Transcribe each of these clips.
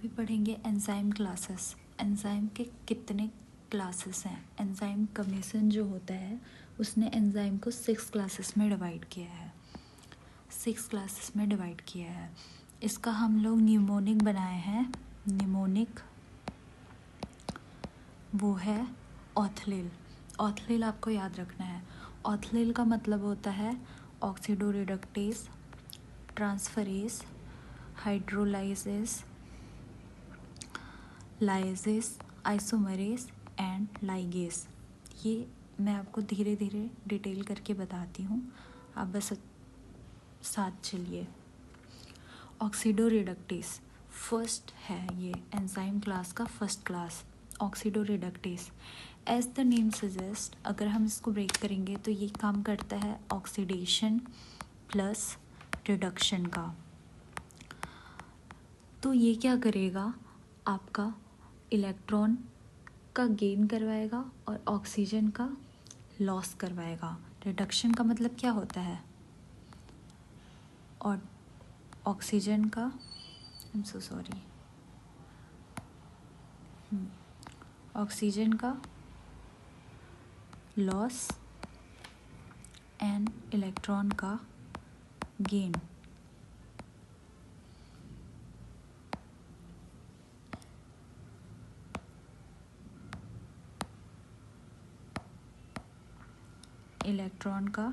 अभी पढ़ेंगे enzyme classes. Enzyme के कितने क्लासेस हैं? एंजाइम कमीशन जो होता है उसने एंजाइम को 6 क्लासेस में डिवाइड किया है। 6 क्लासेस में डिवाइड किया है। इसका हम लोग न्यूमोनिक बनाए हैं। न्यूमोनिक वो है ऑथलील। ऑथलील आपको याद रखना है। ऑथलील का मतलब होता है ऑक्सीडोरिडक्टेज, ट्रांसफरेज, हाइड्रोलाइजेस, लाइजेस, आइसोमरेज एंड लाइगेस। ये मैं आपको धीरे धीरे डिटेल करके बताती हूँ, आप बस साथ चलिए। ऑक्सीडोरिडक्टेज फर्स्ट है, ये एंजाइम क्लास का first class oxidoreductase. As the name suggest, अगर हम इसको ब्रेक करेंगे तो ये काम करता है ऑक्सीडेशन प्लस रिडक्शन का। तो ये क्या करेगा, आपका इलेक्ट्रॉन का गेन करवाएगा और ऑक्सीजन का लॉस करवाएगा। रिडक्शन का मतलब क्या होता है, और ऑक्सीजन का I am so sorry oxygen का लॉस एंड इलेक्ट्रॉन का गेन। इलेक्ट्रॉन का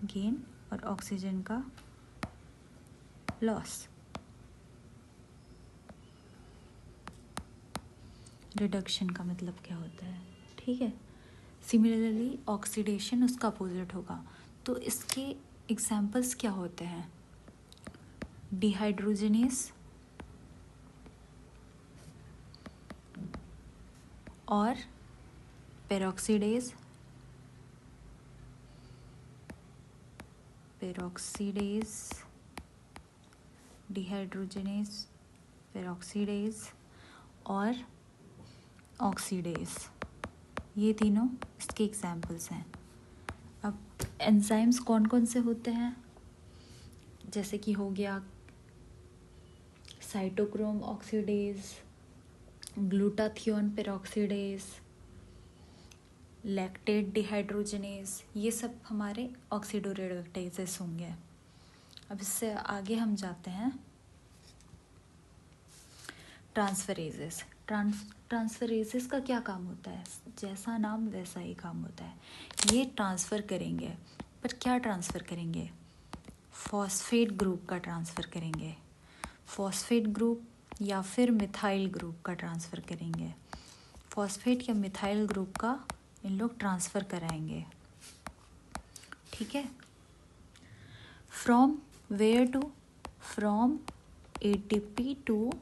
गेन और ऑक्सीजन का लॉस। रिडक्शन का मतलब क्या होता है, ठीक है। सिमिलरली ऑक्सीडेशन उसका अपोजिट होगा। तो इसके एग्जाम्पल्स क्या होते हैं, डिहाइड्रोजनेस और पेरोक्सीडेज, डिहाइड्रोजनेस, पेरोक्सीडेज और ऑक्सीडेज, ये तीनों इसके एग्जाम्पल्स हैं। अब एंजाइम्स कौन कौन से होते हैं, जैसे कि हो गया cytochrome oxidase, glutathione peroxidase, lactate dehydrogenase, ये सब हमारे ऑक्सीडोरिडक्टेजेस होंगे। अब इससे आगे हम जाते हैं ट्रांसफरेजेस। ट्रांसफरेजेस का क्या काम होता है, जैसा नाम वैसा ही काम होता है। ये ट्रांसफ़र करेंगे, पर क्या ट्रांसफ़र करेंगे, फॉस्फेट ग्रुप का ट्रांसफ़र करेंगे। फॉस्फेट ग्रुप या फिर मिथाइल ग्रुप का ट्रांसफ़र करेंगे। फॉस्फेट या मिथाइल ग्रुप का इन लोग ट्रांसफ़र कराएंगे, ठीक है। From where to, from ATP to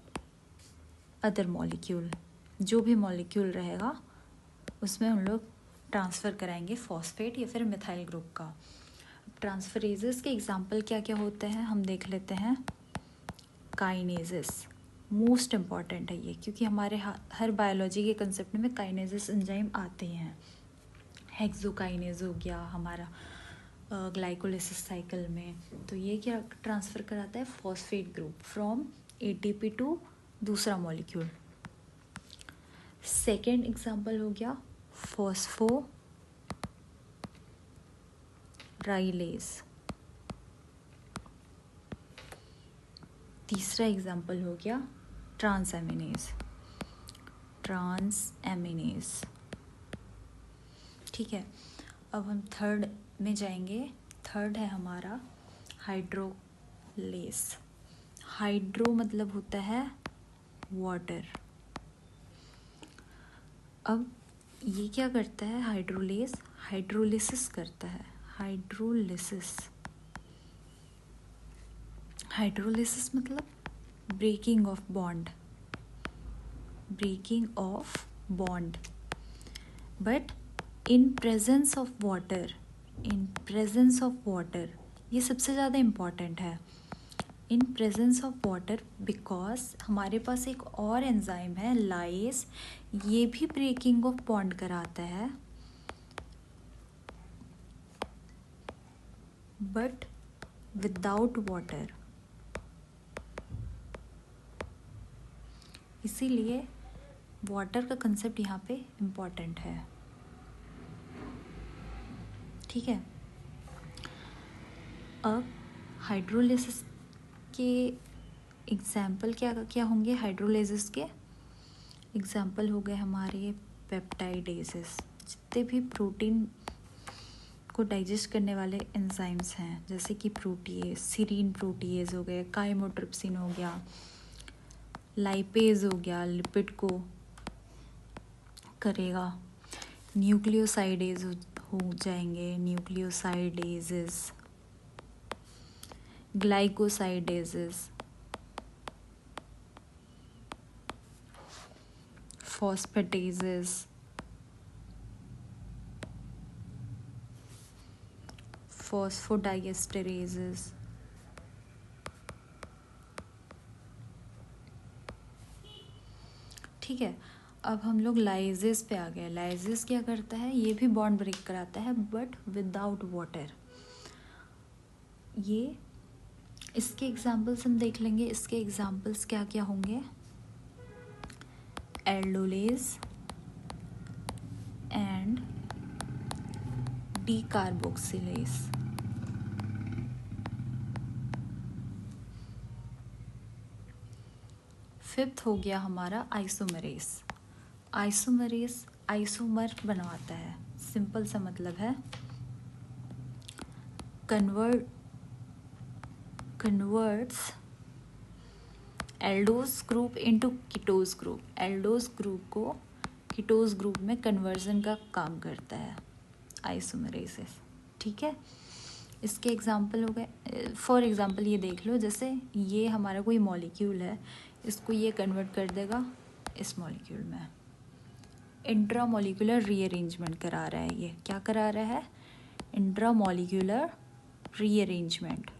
other molecule, जो भी मॉलिक्यूल रहेगा उसमें हम लोग ट्रांसफ़र कराएंगे फॉस्फेट या फिर मिथाइल ग्रुप का। ट्रांसफरेजेस के एग्जांपल क्या क्या होते हैं हम देख लेते हैं। काइनेजेस मोस्ट इम्पॉर्टेंट है ये, क्योंकि हमारे हर बायोलॉजी के कंसेप्ट में काइनेजेस एंजाइम आते हैं। हेक्सोकाइनेज हो गया हमारा ग्लाइकोलिसिस साइकिल में, तो ये क्या ट्रांसफ़र कराता है, phosphate group from ATP to दूसरा मॉलिक्यूल। सेकेंड एग्जांपल हो गया फॉस्फोराइलेज। तीसरा एग्जांपल हो गया ट्रांसएमिनेज। ठीक है। अब हम थर्ड में जाएंगे। थर्ड है हमारा हाइड्रोलेस। हाइड्रो मतलब होता है वाटर। अब ये क्या करता है, हाइड्रोलिसिस करता है। हाइड्रोलिसिस मतलब breaking of bond, but in presence of water, ये सबसे ज़्यादा इम्पॉर्टेंट है। In presence of water, because हमारे पास एक और एंजाइम है लाइस, ये भी ब्रेकिंग ऑफ बॉन्ड कराता है, बट विदाउट वाटर। इसीलिए वाटर का कंसेप्ट यहाँ पे इम्पॉर्टेंट है, ठीक है। अब हाइड्रोलिसिस के एग्जाम्पल क्या क्या होंगे? हाइड्रोलिसिस के एग्जाम्पल हो गए हमारे पेप्टाइडेजेस, जितने भी प्रोटीन को डाइजेस्ट करने वाले एंजाइम्स हैं, जैसे कि प्रोटीएज, सीरीन प्रोटीएज हो गए, काइमोट्रिप्सिन हो गया, लाइपेज हो गया, लिपिड को करेगा, न्यूक्लियोसाइडेज हो जाएंगे, न्यूक्लियोसाइडेजेस, ग्लाइकोसाइडेजेस, फॉस्फेटेजेस, फॉस्फोडाइएस्टरेजेस, ठीक है। अब हम लोग लाइजेस पे आ गए। लाइजेस क्या करता है? ये भी बॉन्ड ब्रेक कराता है बट विदाउट वाटर। ये इसके एग्जाम्पल्स हम देख लेंगे। इसके एग्जाम्पल्स क्या क्या होंगे? Aldolase and decarboxylase. फिफ्थ हो गया हमारा आइसोमरेस। आइसोमरेस आइसोमर बनवाता है, सिंपल सा मतलब है converts Eldhose group into ketose group. Eldhose group को कीटोस ग्रुप में कन्वर्जन का काम करता है आइसोमरेसिस, ठीक है। इसके एग्जाम्पल हो गए, फॉर एग्जाम्पल ये देख लो, जैसे ये हमारा कोई मॉलिक्यूल है, इसको ये कन्वर्ट कर देगा इस मॉलिक्यूल में। इंट्रा मॉलिक्यूलर रीअरेंजमेंट करा रहा है। ये क्या करा रहा है? Intra molecular rearrangement.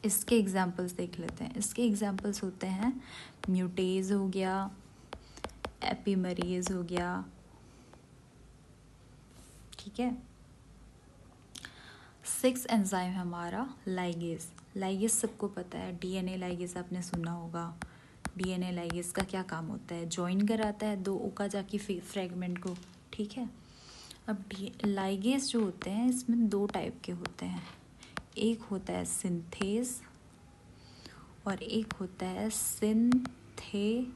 इसके एग्जाम्पल्स देख लेते हैं। इसके एग्जाम्पल्स होते हैं म्यूटेज हो गया, एपिमरेज हो गया, ठीक है। 6 एंजाइम है हमारा लाइगेज। लाइगेज सबको पता है, डीएनए लाइगेज आपने सुना होगा। डीएनए लाइगेज का क्या काम होता है? ज्वाइन कराता है दो ओकाजाकी फ्रेगमेंट को, ठीक है। अब लाइगेज जो होते हैं इसमें 2 टाइप के होते हैं। एक होता है सिंथेज और एक होता है सिंथेटेज।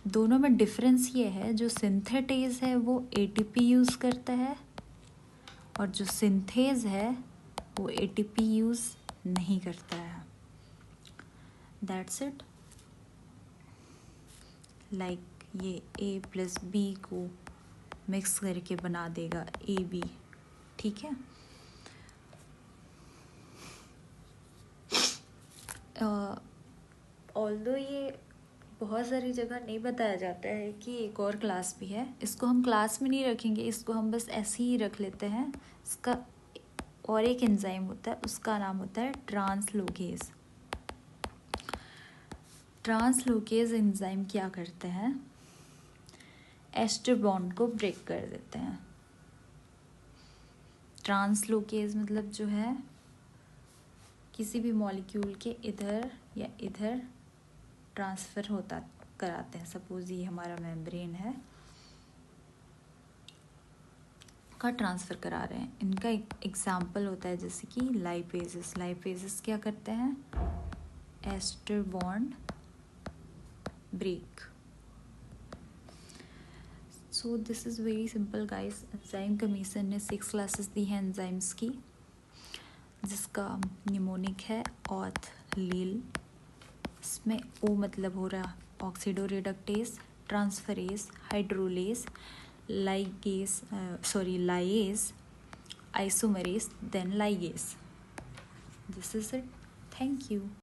दोनों में डिफरेंस ये है, जो सिंथेटेज है वो एटीपी यूज़ करता है और जो सिंथेज है वो एटीपी यूज़ नहीं करता है। That's it. लाइक ये A + B को मिक्स करके बना देगा AB, ठीक है। ऑल्दो ये बहुत सारी जगह नहीं बताया जाता है कि एक और क्लास भी है। इसको हम क्लास में नहीं रखेंगे, इसको हम बस ऐसे ही रख लेते हैं। इसका और एक एंजाइम होता है, उसका नाम होता है ट्रांसलोकेज। ट्रांसलोकेज एंजाइम क्या करते हैं? एस्टर बॉन्ड को ब्रेक कर देते हैं। ट्रांसलोकेज मतलब जो है किसी भी मॉलिक्यूल के इधर या इधर ट्रांसफ़र होता कराते हैं। सपोज ये हमारा मेम्ब्रेन है का ट्रांसफ़र करा रहे हैं। इनका एग्जाम्पल होता है जैसे कि लाइपेजेस। लाइपेजेस क्या करते हैं? Ester bond break. So this is very simple guys. Enzyme commission ने 6 क्लासेस दी हैं एंजाइम्स की, जिसका निमोनिक है ऑथ लील। इसमें ओ मतलब हो रहा oxidoreductase, transferase, hydrolase, lyase, isomerase, then ligase. This is it. Thank you.